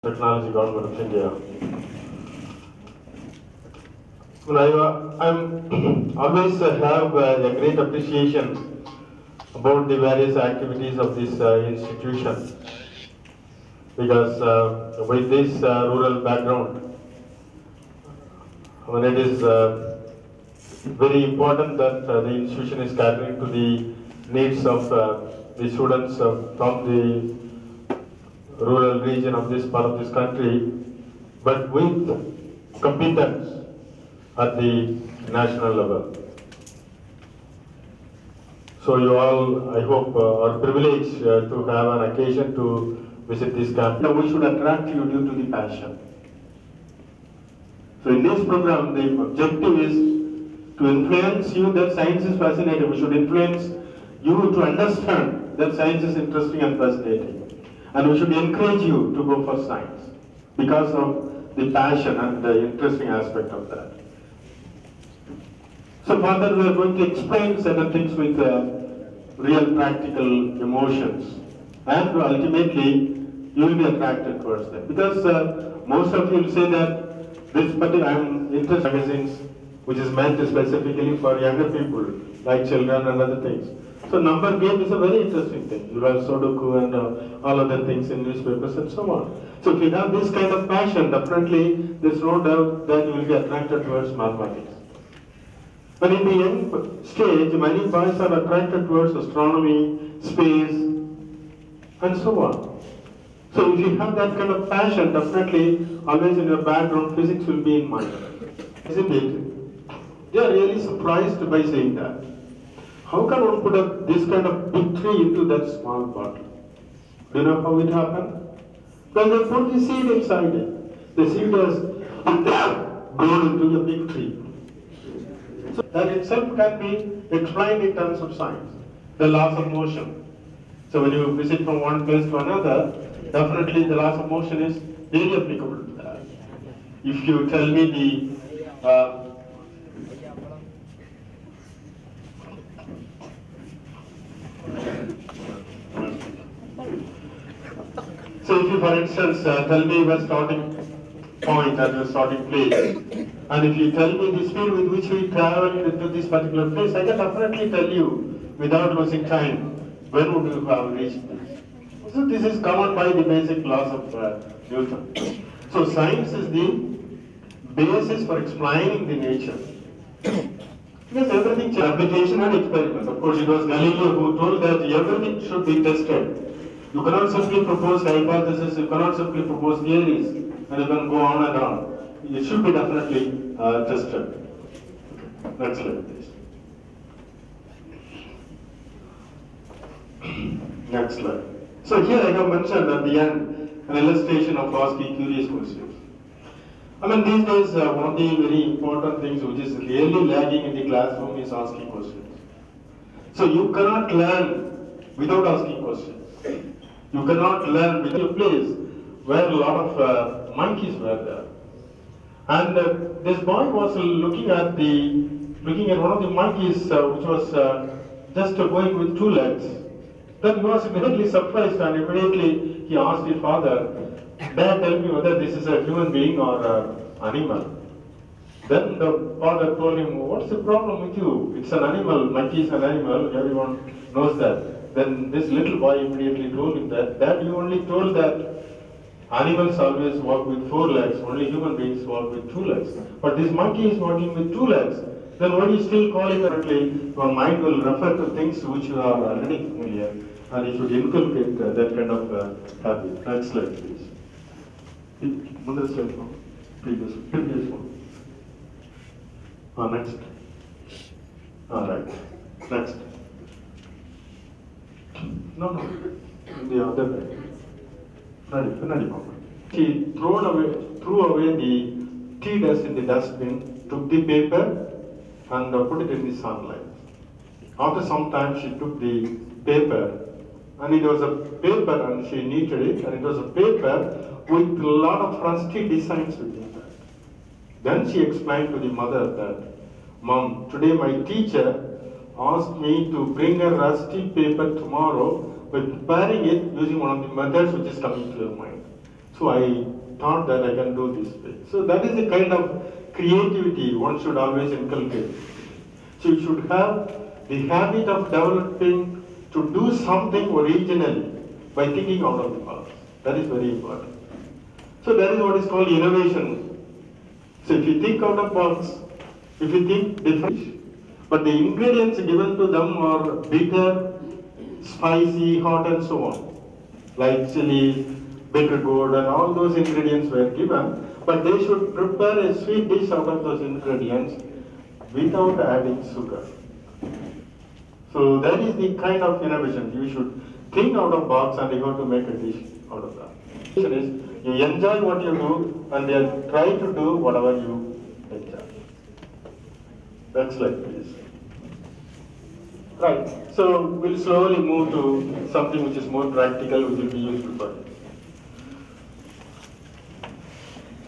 Technology Government of India. I'm always have a great appreciation about the various activities of this institution because with this rural background, it is very important that the institution is catering to the needs of the students from the rural region of this part of this country, but with competence at the national level. So you all, I hope, are privileged to have an occasion to visit this camp. Now we should attract you due to the passion. So in this program, the objective is to influence you that science is fascinating. We should influence you to understand that science is interesting and fascinating. And we should encourage you to go for science because of the passion and the interesting aspect of that. So further we are going to explain certain things with real practical emotions, and ultimately you will be attracted towards them. Because most of you will say that this particular, I am interested in magazines which is meant specifically for younger people, like children and other things. So number game is a very interesting thing. You have Sudoku and all other things in newspapers and so on. So if you have this kind of passion, definitely there's no doubt that you will be attracted towards mathematics. But in the young stage, many boys are attracted towards astronomy, space, and so on. So if you have that kind of passion, definitely always in your background, physics will be in mind. Isn't it? They are really surprised by saying that. How can one put this kind of big tree into that small bottle? Do you know how it happened? Because they put the seed inside it. The seed has grown into a big tree. So that itself can be explained in terms of science. The laws of motion. So when you visit from one place to another, definitely the laws of motion is very applicable to that. If you tell me the so if you, for instance, tell me your starting point at your starting place, and if you tell me the speed with which we travel to this particular place, I can definitely tell you, without losing time, when would you have reached this. So this is covered by the basic laws of Newton. So science is the basis for explaining the nature. Because everything is application and experiment. Of course, it was Galileo who told that everything should be tested. You cannot simply propose hypotheses, you cannot simply propose theories, and you can go on and on. It should be definitely tested. Next slide, please. Next slide. So here I have mentioned at the end an illustration of asking curious questions. These days one of the very important things which is really lagging in the classroom is asking questions. So you cannot learn without asking questions. You cannot learn within a place where a lot of monkeys were there. And this boy was looking at one of the monkeys which was just going with two legs. Then he was immediately surprised and immediately he asked his father, "Dad, tell me whether this is a human being or an animal." Then the father told him, "What's the problem with you? It's an animal, monkey is an animal, everyone knows that." Then this little boy immediately told him that, "Dad, you only told that animals always walk with four legs, only human beings walk with two legs. But this monkey is walking with two legs. Then why do you still call it correctly?" Your mind will refer to things which you are already familiar, and you should inculcate that kind of habit. Next slide, please. Another slide, previous one. Next. All right. Next. No, the other way. She threw away the tea dust in the dustbin, took the paper and put it in the sunlight. After some time she took the paper, and it was a paper, and she knitted it, and it was a paper with a lot of rusty designs within that. Then she explained to the mother that, "Mom, today my teacher asked me to bring a rusty paper tomorrow by preparing it using one of the methods which is coming to your mind. So I thought that I can do this way. So that is the kind of creativity one should always inculcate. So you should have the habit of developing to do something originally by thinking out of the box. That is very important. So that is what is called innovation. So if you think out of the box, if you think different, but the ingredients given to them are bitter, spicy, hot and so on. Like chili, bitter gourd and all those ingredients were given, but they should prepare a sweet dish out of those ingredients without adding sugar. So that is the kind of innovation. You should think out of box and you have to make a dish out of that. Is you enjoy what you do and then try to do whatever you enjoy. That's like this. Right. So we'll slowly move to something which is more practical, which will be useful for you.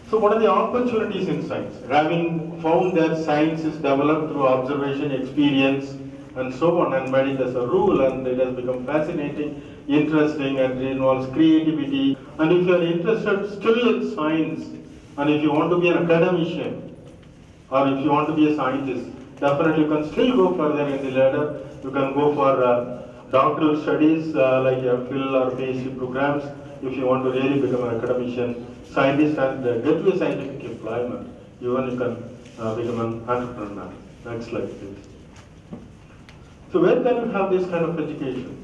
So what are the opportunities in science? Having found that science is developed through observation, experience, and so on, and made it as a rule, and it has become fascinating, interesting, and it involves creativity. And if you are interested still in science, and if you want to be an academician, or if you want to be a scientist, definitely you can still go further in the ladder. You can go for doctoral studies like Phil or PhD programs if you want to really become an academician, scientist, and get to a scientific employment. Even you can become an entrepreneur. Next slide, please. So where can you have this kind of education?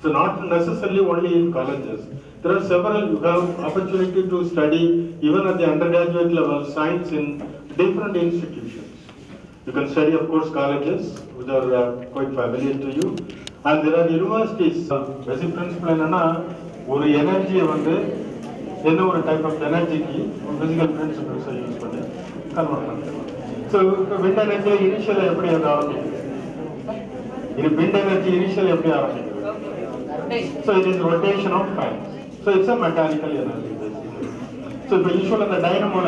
So not necessarily only in colleges. There are several, you have opportunity to study even at the undergraduate level science in different institutions. You can study, of course, colleges, which are quite familiar to you. And there are universities. Basic principle is one energy, one type of energy, physical principles are used for that. So wind energy initially, wind energy initially, so it is rotation of fans. So it's a mechanical energy basically. So the usual and the dynamo,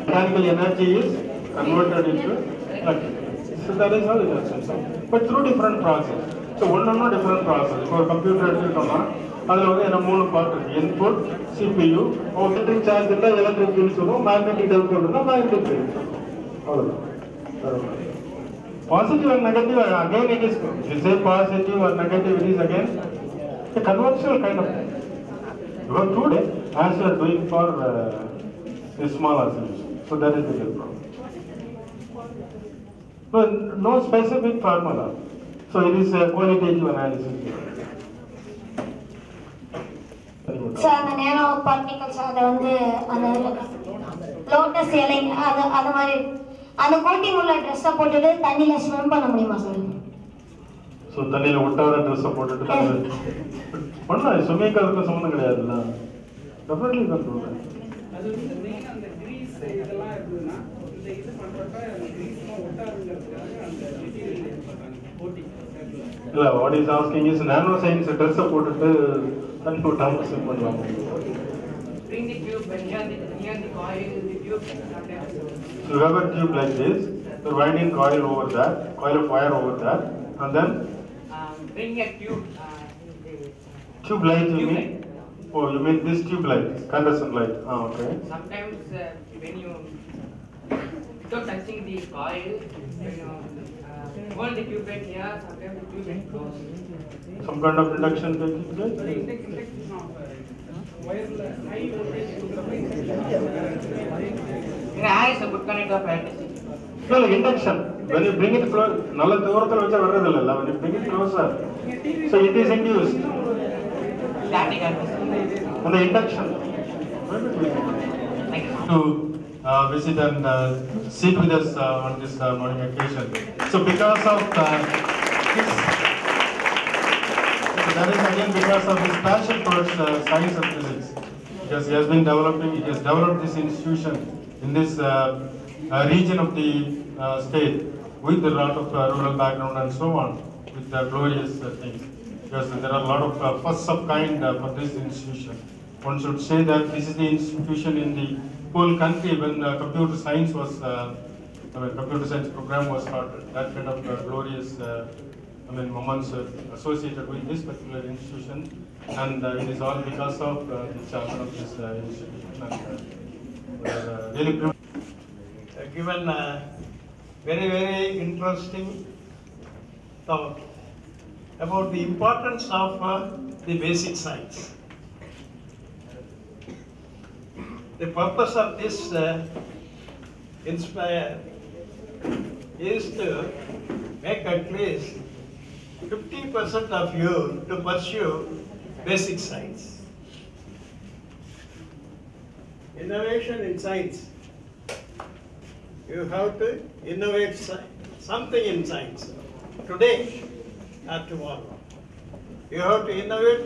mechanical energy is converted into electrical. So that is how it is. But through different process. So one or different process. For computer, there are part input, CPU, electric charge, electric field, magnetic diode, magnetic field. Positive and negative, again it is, if you say positive or negative, it is again a conventional kind of thing. You have today, as you are doing for a small oscillation. So that is the real problem. No specific formula. So it is a qualitative analysis. So the nano particles are the lotus yelling, அந்த coating உள்ள Dress போட்டுட்டு தண்ணில swim பண்ண முடியுமா sir? So தண்ணில ஒட்டாத Dress போட்டுட்டு தண்ணில பண்ணலாம். ஸ்விம்மிங் அதுக்கு சம்பந்தம் கிடையாதுல்ல. Definitely can do that. அது வந்து மெயினா அந்த கிரீஸ் இதெல்லாம் இருக்குன்னா இந்த இது பண்றப்ப அந்த கிரீஸ்லாம் ஒட்டாதுங்கிறதுக்காக அந்த மெட்டீரியல் யூஸ் பண்றாங்க கோட்டிங். இல்ல what is asking is nano science Dress போட்டுட்டு தண்ணி ஒட்டாம ஸ்விம் பண்ணலாம். Bring the tube and near the coil, the tube. So you have a tube like this, you're winding coil over that, coil of wire over that, and then? Bring a tube. Tube light you mean? Oh, you mean this tube light, conduction light. Ah, okay. Sometimes when you, without touching the coil, when you hold the tube light here, sometimes the tube light closes. Some kind of induction taking place? Induction of wireless, high voltage. There is a good kind of fantasy. No, induction. When you bring it closer, when you bring it closer, so it is induced. Static And the induction. To visit and sit with us on this morning occasion. So because of this, that is again because of his passion towards science and physics. Because he has been developing, he has developed this institution in this region of the state with a lot of rural background and so on, with glorious things. Because there are a lot of firsts of kind for this institution. One should say that this is the institution in the whole country when computer science was, computer science program was started. That kind of glorious moments associated with this particular institution And it is all because of the chairman of this institution. And we are really privileged. Given a very, very interesting talk about the importance of the basic science. The purpose of this Inspire is to make at least 50% of you to pursue basic science. Innovation in science. You have to innovate something in science today or tomorrow. You have to innovate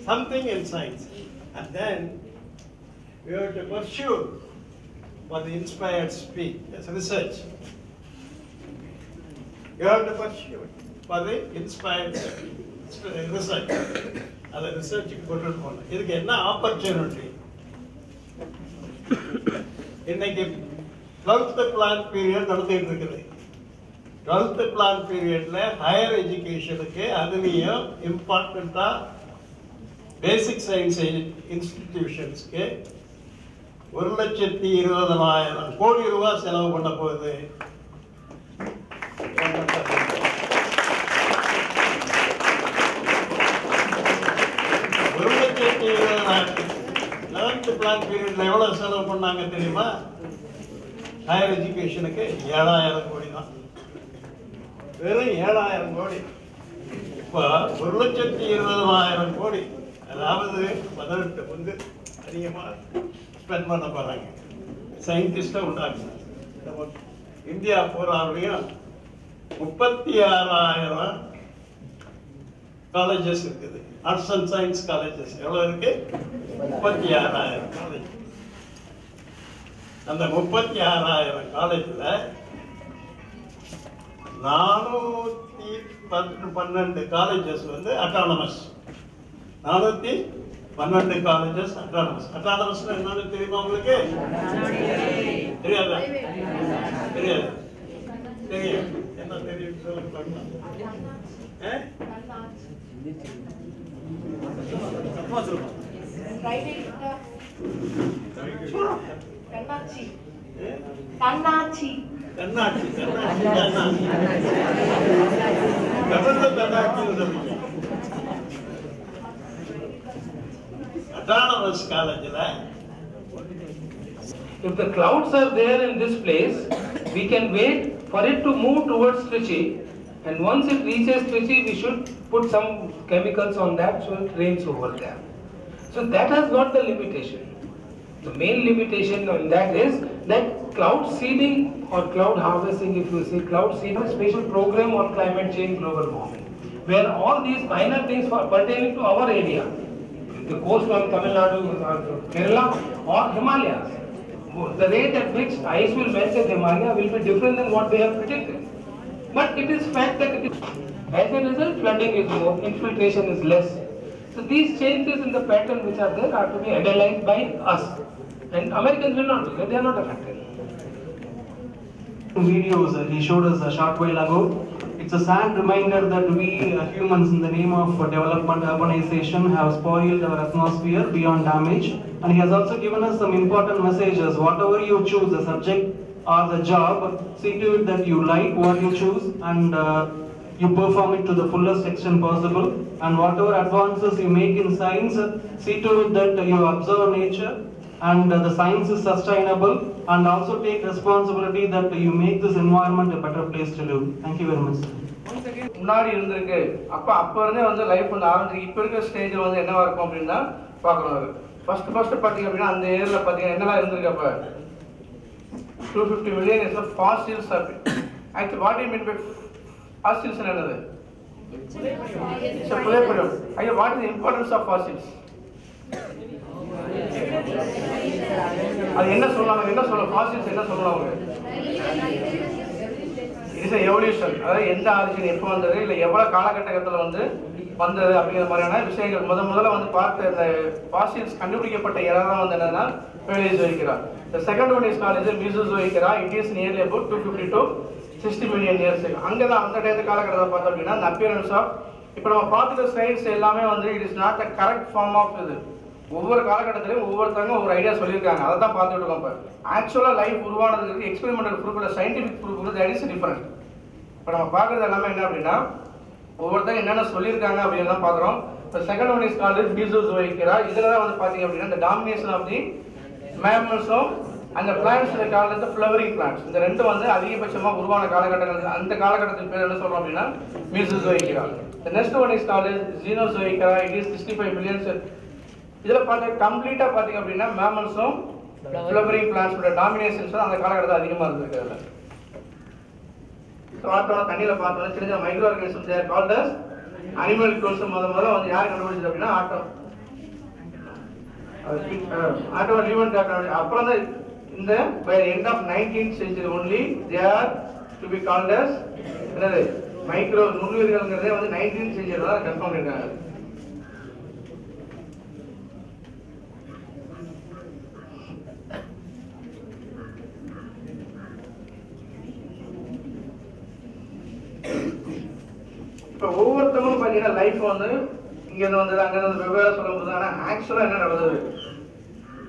something in science, and then you have to pursue for the inspired speed as research. You have to pursue for the inspired research. As a research, this is an opportunity. இன்னைக்கு 12th plan period நடந்துட்டு இருக்குது. 12th plan periodல higher எஜுகேஷனுக்கு அதுலயும் இம்பார்ட்டண்டா basic science இன்ஸ்டிடியூஷன்ஸ்க்கு 1,20,000 கோடி ரூபாய் செலவு பண்ண போகுது. 1,20,000 11th plan periodல எவ்வளவு செலவு பண்ணாங்க தெரியுமா? ஹையர் எஜுகேஷனுக்கு 7,000 கோடி தான். வெறும் 7,000 கோடி. இப்போ 1,20,000 கோடி, அதாவது 18 பங்கு அதிகமா ஸ்பெண்ட் பண்ண போறாங்க. சயின்டிஸ்டா உண்டாக்குறாங்க. இந்தியா பூராவிலையும் 36,000 காலேஜஸ் இருக்குது. ஆர்ட்ஸ் அண்ட் சயின்ஸ் காலேஜஸ் எவ்வளவு இருக்கு? 36,000 காலேஜ். அந்த 36,000 காலேஜ்ல 412 காலேஜஸ் வந்து அட்டானமஸ். 412 colleges autonomous. அட்டானமஸ் என்னன்னு தெரியுமா உங்களுக்கு? தெரியாதா? தெரியாது. தெரியும். என்ன தெரியும் சொல்லுங்க. கண்ணாச்சி கண்ணாச்சி கண்ணாச்சி அட்டானமஸ் காலேஜ்ல if the clouds are there in this place, we can wait for it to move towards Trichy, and once it reaches Trichy, we should put some chemicals on that so it rains over there. So that has got the limitation. The main limitation on that is that cloud seeding or cloud harvesting, if you say cloud seeding, a special program on climate change, global warming, where all these minor things pertaining to our area, the coast of Tamil Nadu, Kerala or Himalayas, the rate at which ice will melt in Himalaya will be different than what they have predicted. But it is fact that it is, as a result, flooding is more, infiltration is less. So these changes in the pattern which are there are to be analyzed by us. And Americans will not do that, they are not affected. Videos that he showed us a short while ago, it's a sad reminder that we humans, in the name of development, urbanization, have spoiled our atmosphere beyond damage. And he has also given us some important messages. Whatever you choose, the subject or the job, see to it that you like what you choose and you perform it to the fullest extent possible. And whatever advances you make in science, see to it that you observe nature and the science is sustainable, and also take responsibility that you make this environment a better place to live. Thank you very much. முன்னாடி இருந்திருக்கு, அப்ப இருந்தே வந்து life வந்து ஆரம்பிச்சு இப்ப இருக்க ஸ்டேஜ்ல வந்து என்னவா இருக்கும் அப்படின்னா பாக்கணும். ஃபர்ஸ்ட் பாத்தீங்க அப்படின்னா அந்த ஏரியால பாத்தீங்கன்னா என்னெல்லாம் இருந்திருக்கு? அப்ப 250 million is the fossils are. Actually, what do you mean by fossils? என்னது? புலைப்படம். ஐயா, what is the importance of fossils? அது என்ன சொல்றாங்க? என்ன சொல்ல ஃபாசில்ஸ் என்ன சொல்றாங்க? It's evolution. அதாவது எந்த ஆரிஜின் எப்போ வந்தது, இல்லை எவ்வளவு காலகட்டத்தில் வந்து வந்தது அப்படிங்கிற மாதிரியான விஷயங்கள் முதல்ல வந்து பார்த்து இந்த ஃபாசில்ஸ் கண்டுபிடிக்கப்பட்ட இடம் தான் வந்து என்னன்னா பேலியோசோயிக்கா. The second one is called Mesozoica. It is nearly about 250 to 60 million years ago. அங்கே தான் அந்த டைம் காலகட்டத்தில் பார்த்தோம் அப்படின்னா the appearance of இப்போ நம்ம பார்த்துட்ட ஸ்லைட்ஸ் எல்லாமே வந்து it is not a correct form of இது. ஒவ்வொரு காலகட்டத்திலையும் ஒவ்வொருத்தவங்க ஒவ்வொரு ஐடியா சொல்லியிருக்காங்க, அதை தான் பார்த்துட்டு இருக்கோம். இப்போ ஆக்சுவலாக லைஃப் உருவானதுக்கு எக்ஸ்பெரிமெண்டல் ப்ரூஃப் இல்லை scientific proof that is different. இப்போ நம்ம பார்க்குறது எல்லாமே என்ன அப்படின்னா ஒவ்வொருத்தங்க என்னென்ன சொல்லியிருக்காங்க அப்படின்னு தான் பார்க்குறோம். இப்போ second one is called Mesozoic. இதில் தான் வந்து பார்த்தீங்க அப்படின்னா இந்த டாமினேஷன் ஆஃப் தி மேமல்ஸும் அந்த பிளான்ட்ஸ் காலத்து ஃப்ளவரிங் பிளான்ட்ஸ் இந்த ரெண்டும் வந்து அதிகபட்சமாக உருவான காலகட்டங்கள். அந்த காலகட்டத்தின் பேர் என்ன சொல்றோம் அப்படின்னா Mesozoic. The next one is called as Xenozoic. It is 65 million. இதில் பார்த்து கம்ப்ளீட்டாக பார்த்தீங்க அப்படின்னா மேமல்ஸும் ஃப்ளவரிங் பிளான்ட்ஸோட டாமினேஷன்ஸ் அந்த காலகட்டத்தில் அதிகமாக இருந்திருக்கிறதுல. பார்த்தோன்னா தண்ணியில் பார்த்தோன்னா சின்ன சின்ன மைக்ரோ ஆர்கானிசம்ஸ் தேர் கால்ட் அஸ் அனிமல் க்ளோன்ஸ். முதல்ல வந்து யார் கண்டுபிடிச்சது அப்படின்னா ஆட்டோ லிவன் டாக்டர். அப்புறம் தான் இந்த by the end of 19th century only they are to be called as என்னது மைக்ரோ நுண்ணுயிர்கள்ங்கிறதே வந்து 19th century தான் கன்ஃபார்ம் பண்ணிருக்காங்க. இப்போ ஒவ்வொருத்தவங்களும் பார்த்தீங்கன்னா லைஃப் வந்து இங்கேருந்து வந்தது அங்கேருந்து வெவ்வேறு சொல்லும்போது, ஆனால் ஆக்சுவலாக என்ன நடந்தது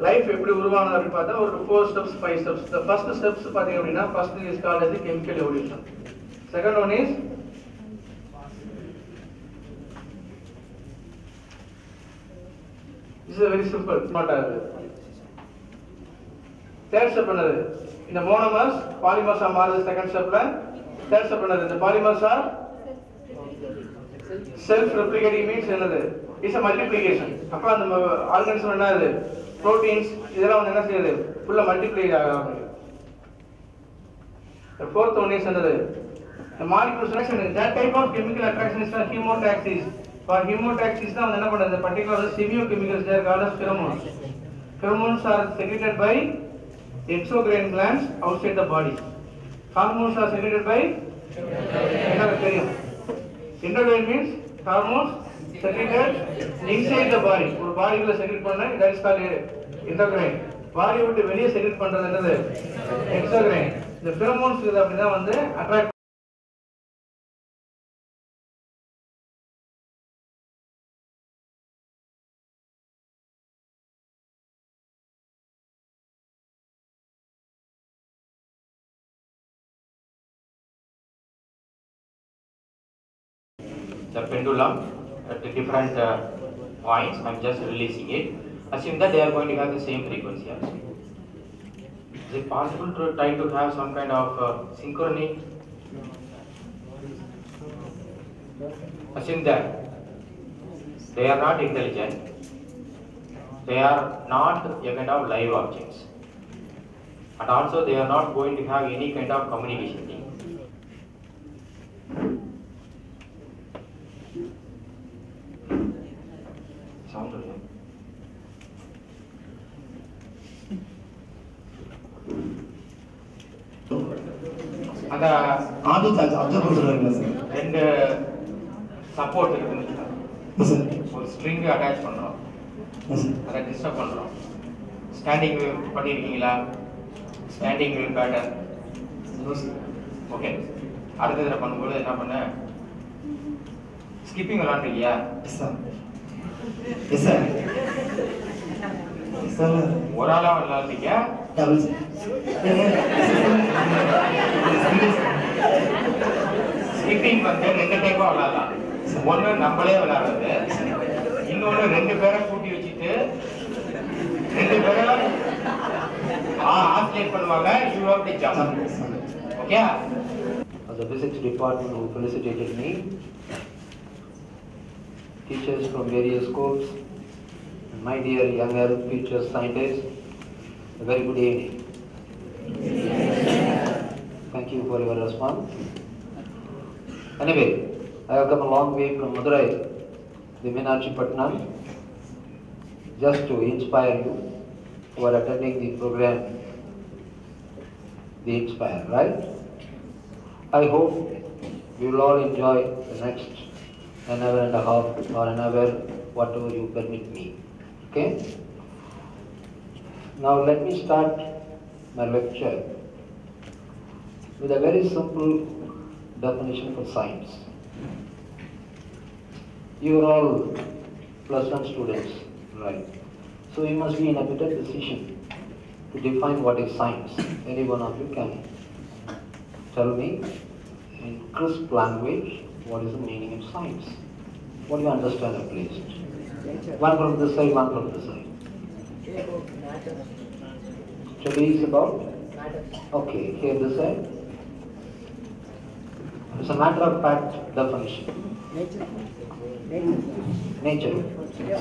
லைஃப் எப்படி உருவானது அப்படின்னு பார்த்தா ஒரு 4 steps 5 steps. The first steps பார்த்தீங்க அப்படின்னா first is called as the chemical evolution. Second one is this is very simple, not a third step என்னது இந்த monomers polymers ஆ மாறுது second stepல. third step என்னது இந்த polymers are self replicating means என்னது is a multiplication. அப்ப அந்த organism என்னது proteins இதெல்லாம் வந்து என்ன செய்யுது ஃபுல்லா மல்டிப்ளை ஆகுது. The fourth one is என்னது the molecule selection. That type of chemical attraction is called chemotaxis. For chemotaxis தான் வந்து என்ன பண்றது particular semiochemicals they are called as pheromones. Pheromones are secreted by exocrine glands outside the body. Hormones are secreted by endocrine. Endocrine means hormones secreted inside the body. ஒரு பாடிக்குள்ள secret பண்ணா that is called endocrine. பாடி விட்டு வெளியே secret பண்றது என்னது exocrine. இந்த pheromones இது அப்படிதான் வந்து attract. The pendulum at different points. I'm just releasing it. Assume that they are going to have the same frequency also. Is it possible to try to have some kind of synchrony? Assume that they are not intelligent. They are not a kind of live objects. And also they are not going to have any kind of communication thing. அந்த ரெண்டு support இருக்குன்னு ஒரு string attach பண்றோம், அதை disturb பண்றோம். Standing wave பண்ணிருக்கீங்களா? Standing wave pattern okay. அடுத்த தடவை பண்ணும்போது என்ன பண்ண ஸ்கிப்பிங் விளாண்டுருக்கியா? ஒரு ஆளா விளாடுறீங்க? ஸ்கிப்பிங் வந்து ரெண்டு டைப்பா விளாடலாம். ஒண்ணு நம்மளே விளையாடுறது, இன்னொன்னு ரெண்டு பேரை கூட்டி வச்சுட்டு ரெண்டு பேரும் ஆசிலேட் பண்ணுவாங்க. You have to jump. Okay. The physics department who felicitated me, teachers from various schools, and my dear younger future scientists, a very good evening. Thank you for your response. Anyway, I have come a long way from Madurai, the Meenakshi Patnam, just to inspire you who are attending the program, the Inspire, right? I hope you will all enjoy the next an hour and a half or an hour, whatever you permit me. Okay? Now let me start my lecture with a very simple definition for science. You are all +1 students, right? So you must be in a better position to define what is science. Any one of you can tell me in crisp language what is the meaning of science. What do you understand at least? One from this side, one from this side. Study is about? Okay, here this side. It's a matter of fact definition. Nature.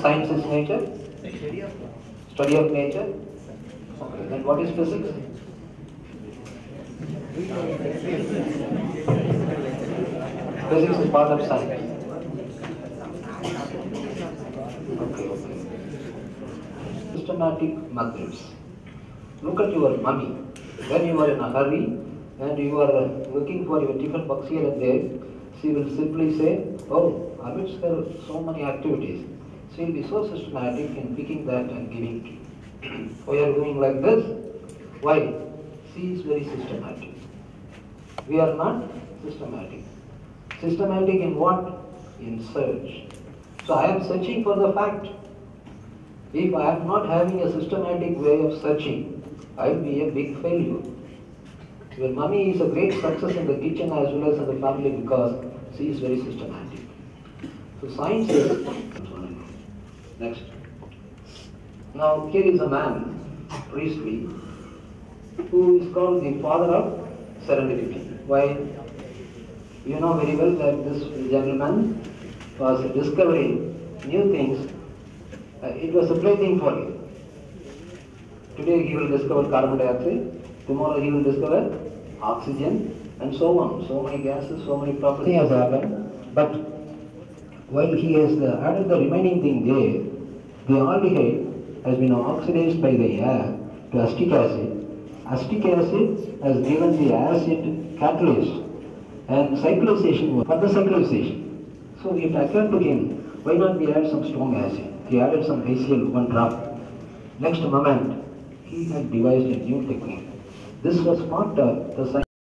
Science is nature? Study of nature? Okay, then what is physics? Physics is part of science. Okay. Systematic methods. Look at your mummy. When you are in a hurry and you are looking for your tiffin box here and there, she will simply say, oh, amidst there are so many activities. She will be so systematic in picking that and giving to you. Why are you doing like this? Why? She is very systematic. We are not systematic. Systematic in what? In search. So I am searching for the fact. If I am not having a systematic way of searching, I will be a big failure. Your mummy is a great success in the kitchen as well as in the family because she is very systematic. So science is... Next. Now here is a man, Priestley, who is called the father of serendipity. Why? You know very well that this gentleman was discovering new things. It was a plaything for him. Today he will discover carbon dioxide, tomorrow he will discover oxygen, and so on. So many gases, so many properties has happened. But while he has added the remaining thing there, the aldehyde has been oxidized by the air to acetic acid. Acetic acid has given the acid catalyst and cyclization for the cyclization. So it occurred to him, why not we add some strong acid? He added some HCl, 1 drop. Next moment, he had devised a new technique. This was part of the science.